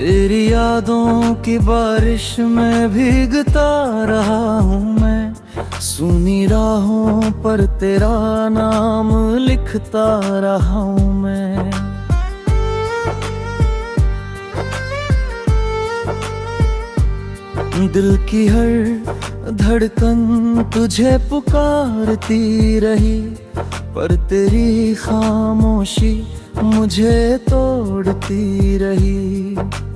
तेरी यादों की बारिश में भीगता रहा हूँ मैं, सुनी राहों पर तेरा नाम लिखता रहा हूँ मैं। दिल की हर धड़कन तुझे पुकारती रही, पर तेरी खामोशी मुझे तोड़ती रही।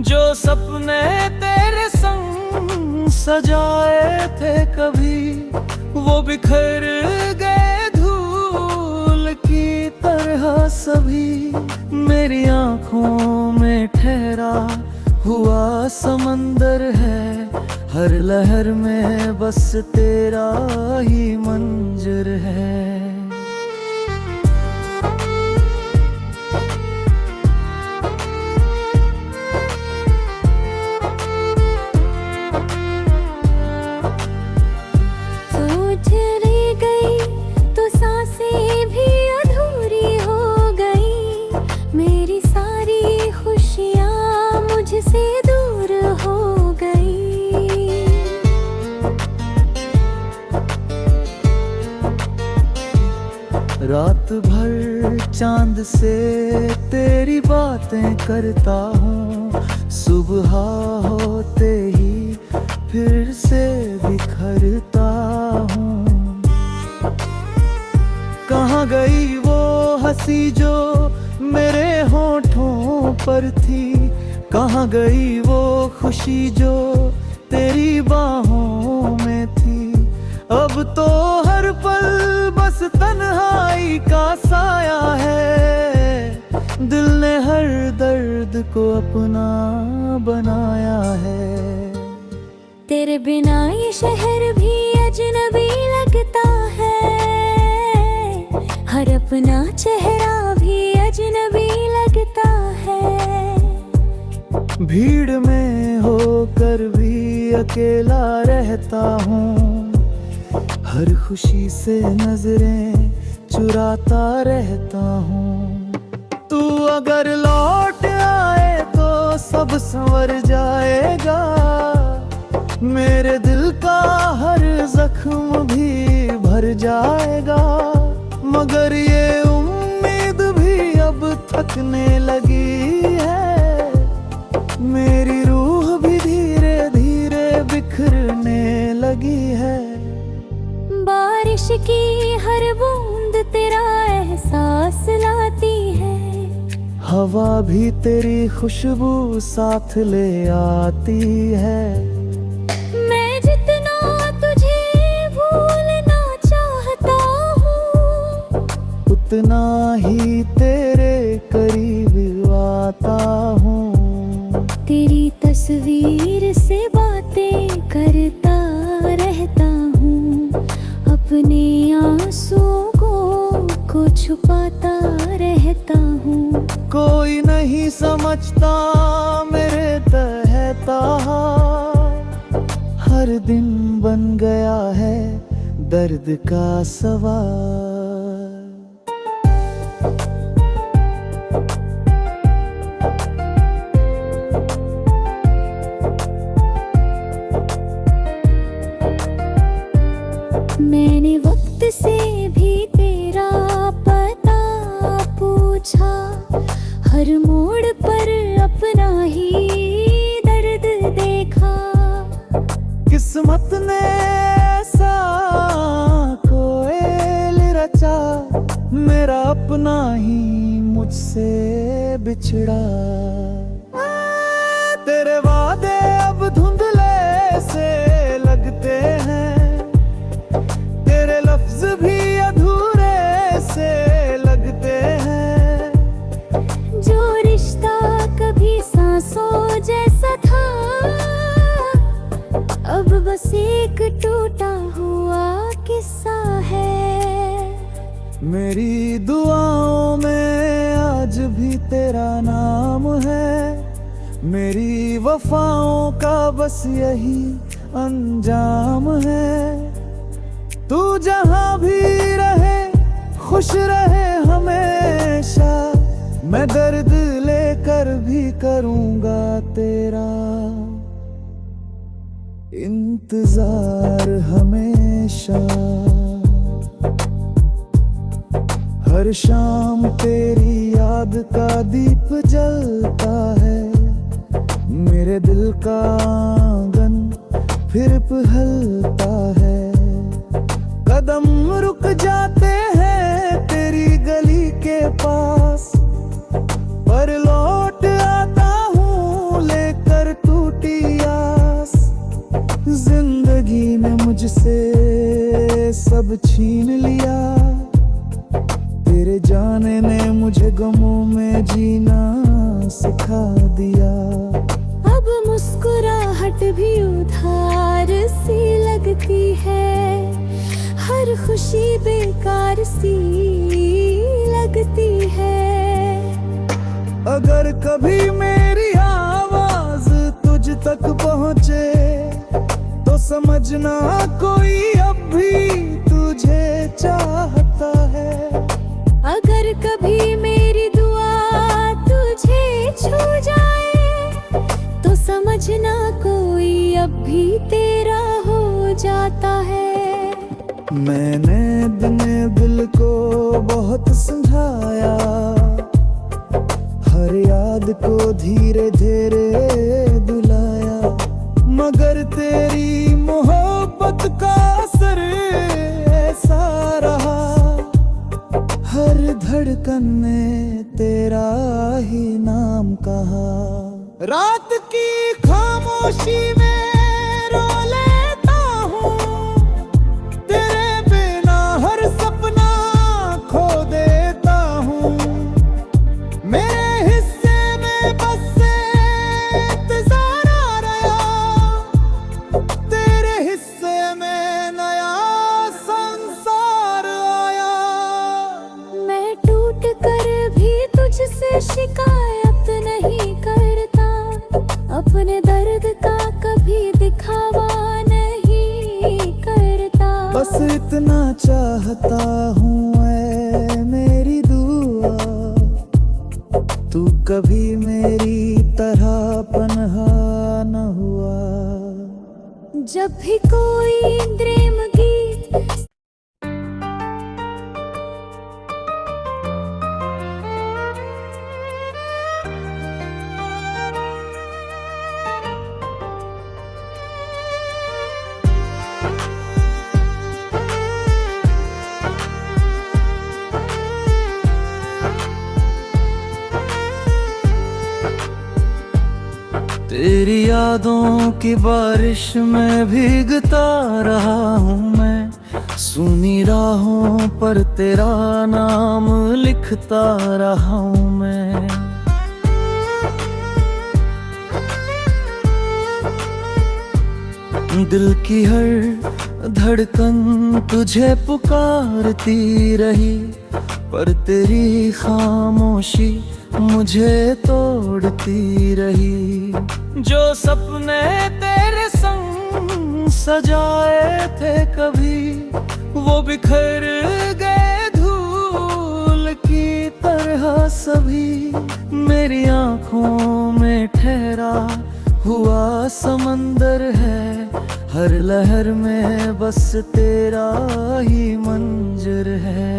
जो सपने तेरे संग सजाए थे कभी, वो बिखर गए धूल की तरह सभी। मेरी आँखों में ठहरा हुआ समंदर है, हर लहर में बस तेरा ही मंजर है। रात भर चांद से तेरी बातें करता हूँ, सुबह होते ही फिर से बिखरता हूँ। कहाँ गई वो हंसी जो मेरे होठों पर थी, कहाँ गई वो खुशी जो तेरी बाहों में थी। अब तो हर पल बस तन्हाई का साया है, दिल ने हर दर्द को अपना बनाया है। तेरे बिना ये शहर भी अजनबी लगता है, हर अपना चेहरा भी अजनबी लगता है। भीड़ में होकर भी अकेला रहता हूँ, हर खुशी से नजरें चुराता रहता हूँ। तू अगर लौट आए तो सब संवर जाएगा, मेरे दिल का हर जख्म भी भर जाएगा। मगर ये उम्मीद भी अब थकने लगी है, मेरी रूह भी धीरे धीरे बिखरने लगी है। बारिश की हर बूंद तेरा एहसास लाती है, हवा भी तेरी खुशबू साथ ले आती है। मैं जितना तुझे भूलना चाहता हूँ, उतना ही तेरे करीब आता हूँ। तेरी तस्वीर से बातें करता रहता हूँ, अपने आंसुओं को छुपाता रहता हूँ। कोई नहीं समझता मेरे तहता, हर दिन बन गया है दर्द का सवाल। मैंने वक्त से भी तेरा पता पूछा, हर मोड़ पर अपना ही दर्द देखा। किस्मत ने ऐसा कोई रचा, मेरा अपना ही मुझसे बिछड़ा। तेरे वादे अब धुंधले से लगते हैं, तेरे लफ्ज भी अधूरे से लगते हैं। जो रिश्ता कभी सांसों जैसा था, अब बस एक टूटा हुआ किस्सा है। मेरी दुआओं में आज भी तेरा नाम है, मेरी वफाओं का बस यही अंजाम है। तू जहाँ भी रहे खुश रहे हमेशा, मैं दर्द लेकर भी करूँगा तेरा इंतजार हमेशा। हर शाम तेरी याद का दीप जलता है, मेरे दिल का आंगन फिर पिघलता है। कदम रुक जाते हैं तेरी गली के पास, पर लौट आता हूँ लेकर टूटी आस। जिंदगी ने मुझसे सब छीन लिया, तेरे जाने ने मुझे गमों में जीना सिखा दिया। अब मुस्कुराहट भी उधार सी लगती है, हर खुशी बेकार सी लगती है। अगर कभी मेरी आवाज तुझ तक पहुँचे तो समझना कोई अब भी तुझे चाहता है। अगर कभी मेरी दुआ तुझे छू जाए तो समझना कोई अब भी तेरा हो जाता है। मैंने दिने दिल को बहुत समझाया, हर याद को धीरे धीरे दुलाया, मगर तेरी मोहब्बत का असर ऐसा रहा। हर धड़कन ने तेरा ही नाम कहा। रात की खामोशी में रो लेता हूँ, तेरे बिना हर सपना खो देता हूँ। मेरे हिस्से में बस इंतजार आ रहा, तेरे हिस्से में नया संसार आया। मैं टूट कर भी तुझसे शिकायत नहीं करता, अपने दर्द का कभी दिखावा नहीं करता। बस इतना चाहता हूँ ऐ मेरी दुआ, तू कभी मेरी तरह पनहा न हुआ। जब भी कोई प्रेम गीत तेरी यादों की बारिश में भीगता रहा हूँ मैं, सुनी राहों पर तेरा नाम लिखता रहा हूँ मैं। दिल की हर धड़कन तुझे पुकारती रही, पर तेरी खामोशी मुझे तोड़ती रही। जो सपने तेरे संग सजाए थे कभी, वो बिखर गए धूल की तरह सभी। मेरी आँखों में ठहरा हुआ समंदर है, हर लहर में बस तेरा ही मंजर है।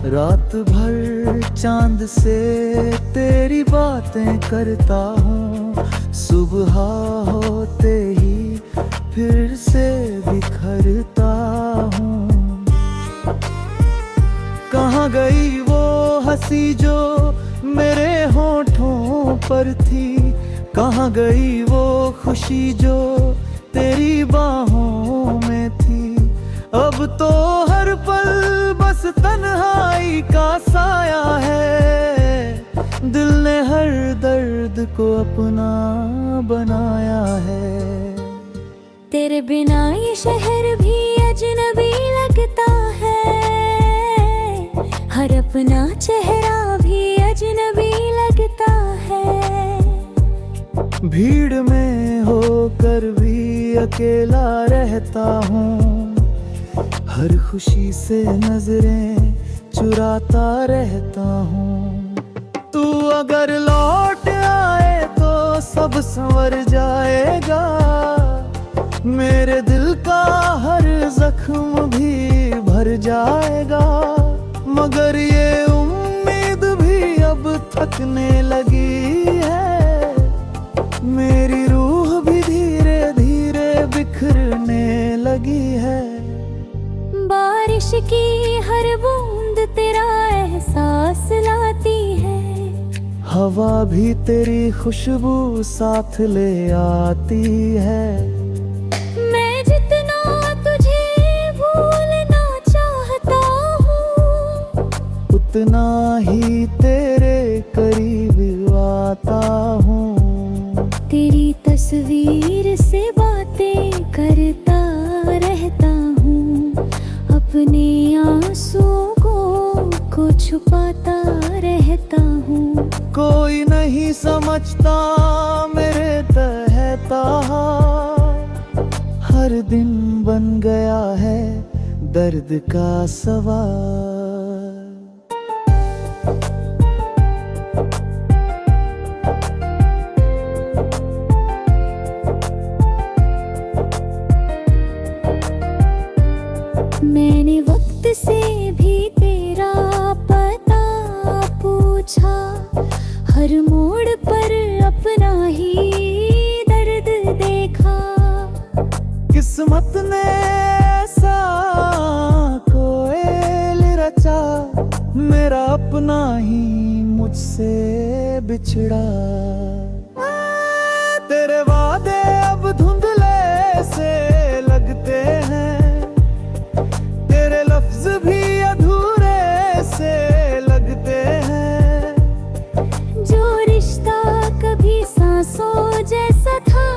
रात भर चांद से तेरी बातें करता हूँ, सुबह होते ही फिर से बिखरता हूँ। कहाँ गई वो हंसी जो मेरे होठों पर थी, कहाँ गई वो खुशी जो तेरी बाहों में थी। अब तो हर पल बस तन्हाई का साया है, दिल ने हर दर्द को अपना बनाया है। तेरे बिना ये शहर भी अजनबी लगता है, हर अपना चेहरा भी अजनबी लगता है। भीड़ में होकर भी अकेला रहता हूँ, हर खुशी से नजरें चुराता रहता हूँ। तू अगर लौट आए तो सब संवर जाएगा, मेरे दिल का हर जख्म भी भर जाएगा। मगर ये उम्मीद भी अब थकने लगी है, मेरी रूह भी धीरे धीरे बिखरने लगी है। बारिश की हर बूंद तेरा एहसास लाती है, हवा भी तेरी खुशबू साथ ले आती है। मैं जितना तुझे भूलना चाहता हूँ, उतना ही तेरे करीब आता हूँ। तेरी तस्वीर से बातें करता रहता हूँ, अपने आंसुओं को छुपाता रहता हूँ। कोई नहीं समझता मेरे तहता, हर दिन बन गया है दर्द का सवाल। मैंने वक्त से भी तेरा पता पूछा, हर मोड़ पर अपना ही दर्द देखा। किस्मत ने ऐसा कोई रचा, मेरा अपना ही मुझसे बिछड़ा। तेरे वादे अब धुंधले से लगते हैं, तेरे लफ्ज भी अधूरे से लगते हैं। जो रिश्ता कभी सांसों जैसा था,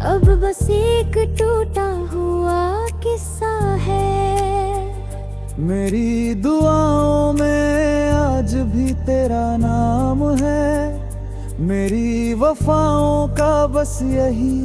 अब बस एक टूटा हुआ किस्सा है। मेरी दुआओं में आज भी तेरा नाम है, मेरी वफाओं का बस यही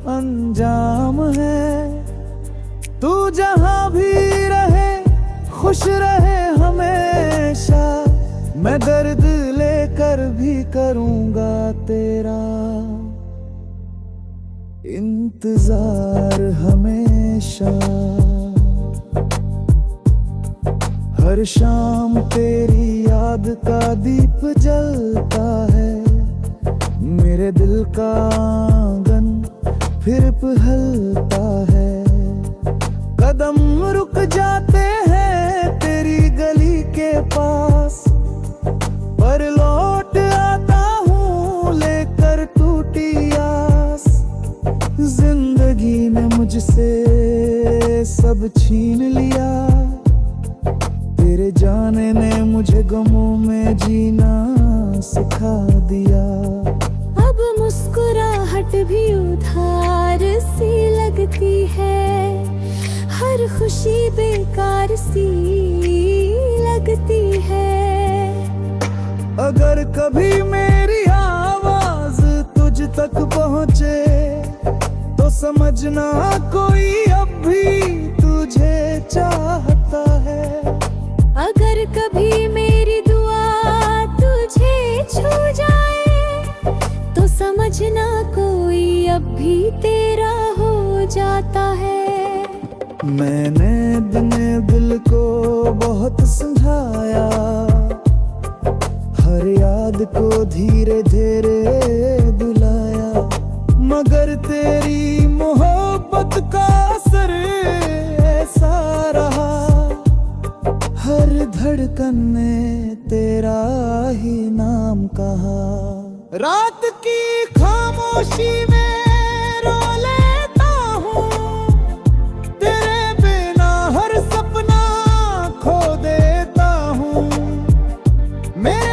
अंजाम है। तू जहाँ भी रहे खुश रहे हमेशा, मैं दर्द लेकर भी करूँगा तेरा इंतजार हमेशा। हर शाम तेरी याद का दीप जलता है, मेरे दिल का आंगन फिर पिघलता है। कदम रुक जाते हैं तेरी गली के पास, पर लौट आता हूँ लेकर टूटी आस। जिंदगी ने मुझसे सब छीन लिया, तेरे जाने ने मुझे गमों में जीना सिखा दिया। अब मुस्कुराहट भी उधार सी लगती है, हर खुशी बेकार सी लगती है। अगर कभी मेरी आवाज तुझ तक पहुँचे तो समझना कोई अब भी तुझे चाहता है। अगर कभी मेरी दुआ तुझे छू जाए तो समझना कोई अब भी तेरा हो जाता है। मैंने अपने दिल को बहुत समझाया, हर याद को धीरे धीरे बुलाया, मगर तेरी मोहब्बत का असर ऐसा रहा, हर धड़कन ने तेरा ही नाम कहा। रात की खामोशी में रो लेता हूँ, तेरे बिना हर सपना खो देता हूँ। मेरे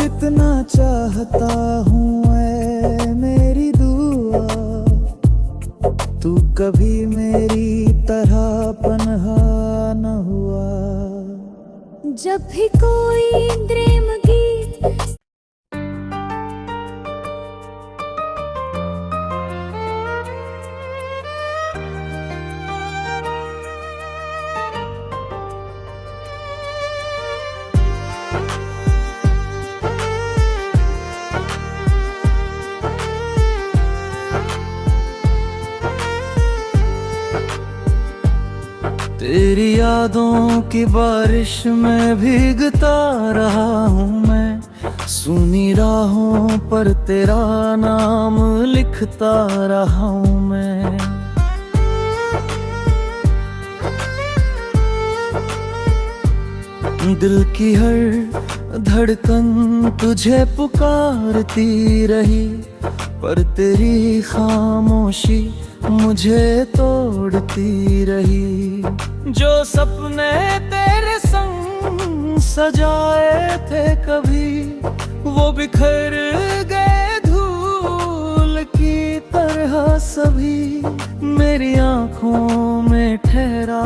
इतना चाहता हूँ ऐ मेरी दुआ, तू कभी मेरी तरह पनहा न हुआ। जब भी कोई प्रेम गीत तेरी यादों की बारिश में भीगता रहा हूँ मैं, सुनी राहों पर तेरा नाम लिखता रहा हूँ मैं। दिल की हर धड़कन तुझे पुकारती रही, पर तेरी खामोशी मुझे तोड़ती रही। जो सपने तेरे संग सजाए थे कभी, वो बिखर गए धूल की तरह सभी। मेरी आँखों में ठहरा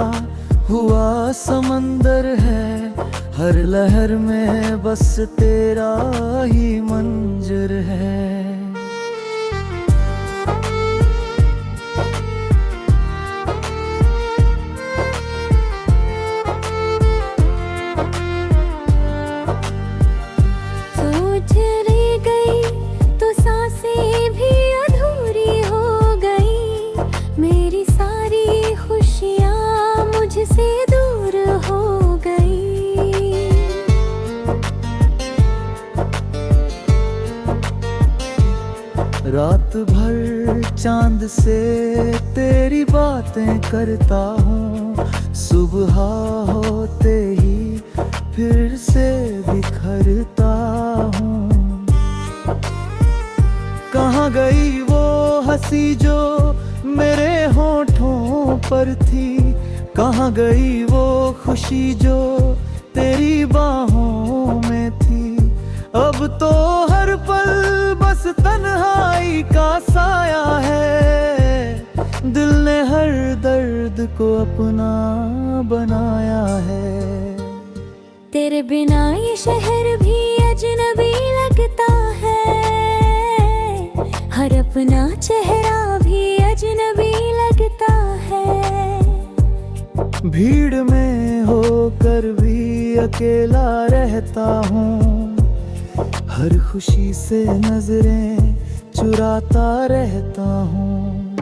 हुआ समंदर है, हर लहर में बस तेरा ही मंजर है। रात भर चांद से तेरी बातें करता हूँ, सुबह होते ही फिर से बिखरता हूँ। कहाँ गई वो हंसी जो मेरे होठों पर थी, कहाँ गई वो खुशी जो तेरी बाहों में थी। अब तो हर पल बस तन्हाई का साया है, दिल ने हर दर्द को अपना बनाया है। तेरे बिना ये शहर भी अजनबी लगता है, हर अपना चेहरा भी अजनबी लगता है। भीड़ में होकर भी अकेला रहता हूँ, हर खुशी से नजरें चुराता रहता हूँ।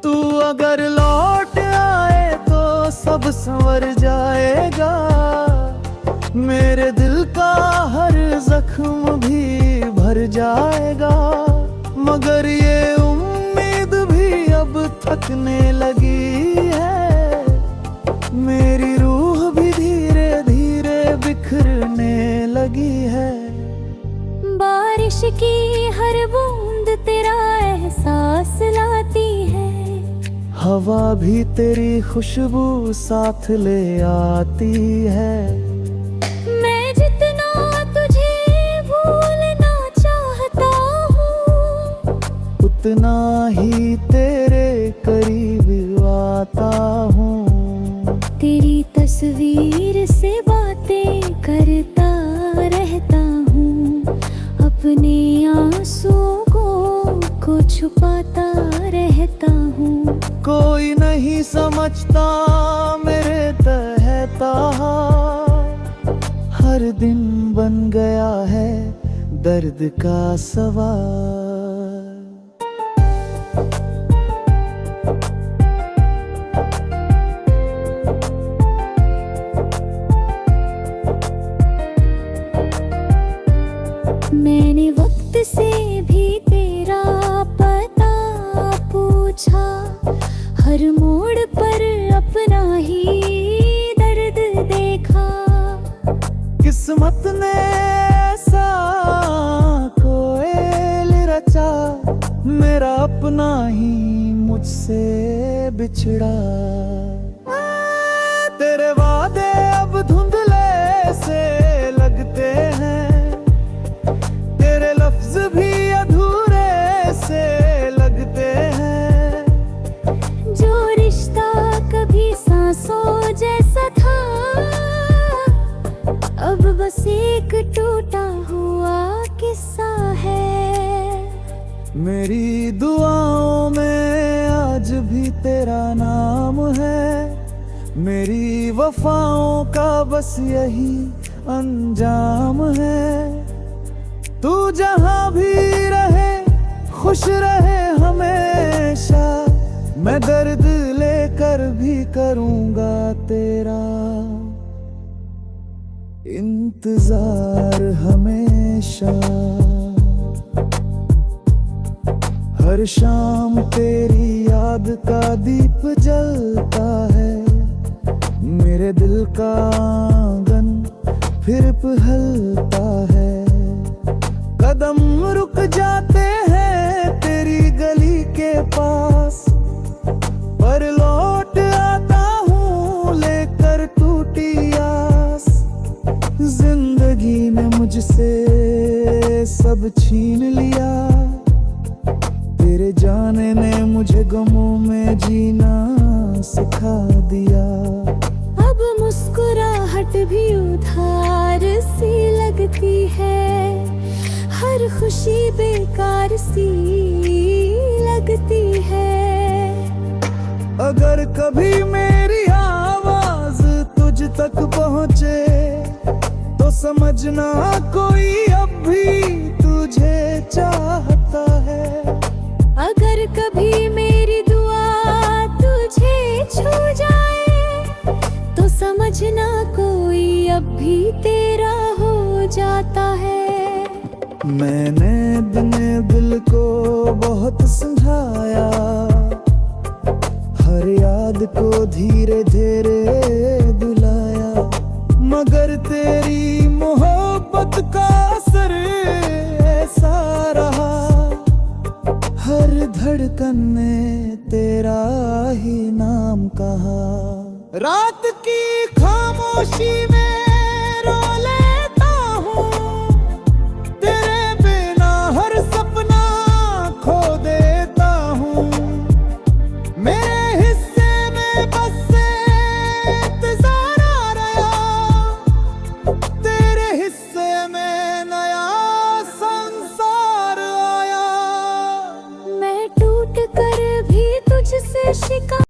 तू अगर लौट आए तो सब संवर जाएगा, मेरे दिल का हर जख्म भी भर जाएगा। मगर ये उम्मीद भी अब थकने लगी है, मेरी रूह भी धीरे धीरे बिखरने लगी है। बारिश की हर बूंद तेरा एहसास लाती है, हवा भी तेरी खुशबू साथ ले आती है। मैं जितना तुझे भूलना चाहता हूँ, उतना ही तेरे करीब आता हूँ। तेरी तस्वीर से बातें करता रहता हूँ, अपने आंसुओं को छुपाता रहता हूँ। कोई नहीं समझता मेरे तहता, हर दिन बन गया है दर्द का सवाल। मैंने वक्त से भी तेरा पता पूछा, हर मोड़ पर अपना ही दर्द देखा। किस्मत ने ऐसा कोई रचा, मेरा अपना ही मुझसे बिछड़ा। तेरे वादे अब धुंधले से लगते हैं, लफ्ज भी अधूरे से लगते हैं। जो रिश्ता कभी सांसों जैसा था, अब बस एक टूटा हुआ किस्सा है। मेरी दुआओं में आज भी तेरा नाम है, मेरी वफाओं का बस यही अंजाम है। तू जहां भी रहे खुश रहे हमेशा, मैं दर्द लेकर भी करूंगा तेरा इंतजार हमेशा। हर शाम तेरी याद का दीप जलता है, मेरे दिल का आंगन फिर पिघलता है। कदम रुक जाते हैं तेरी गली के पास, पर लौट आता हूँ लेकर टूटी आस। जिंदगी ने मुझसे सब छीन लिया, तेरे जाने ने मुझे गमों में जीना सिखा दिया। अब मुस्कुराहट भी उधार सी लगती है, हर खुशी बेकार सी लगती है। अगर कभी मेरी आवाज तुझ तक पहुँचे तो समझना कोई अब भी तुझे चाहता है। अगर कभी मेरी दुआ तुझे छू जाए तो समझना कोई अब भी तेरा हो जाता है। मैंने दिने दिल को बहुत समझाया, हर याद को धीरे धीरे भुलाया, मगर तेरी मोहब्बत का असर ऐसा रहा। हर धड़कन ने तेरा ही नाम कहा। रात की खामोशी में रो लेता हूँ, तेरे बिना हर सपना खो देता हूँ। मेरे हिस्से में बस इंतजार आ रहा, तेरे हिस्से में नया संसार आया। मैं टूट कर भी तुझसे शिकवा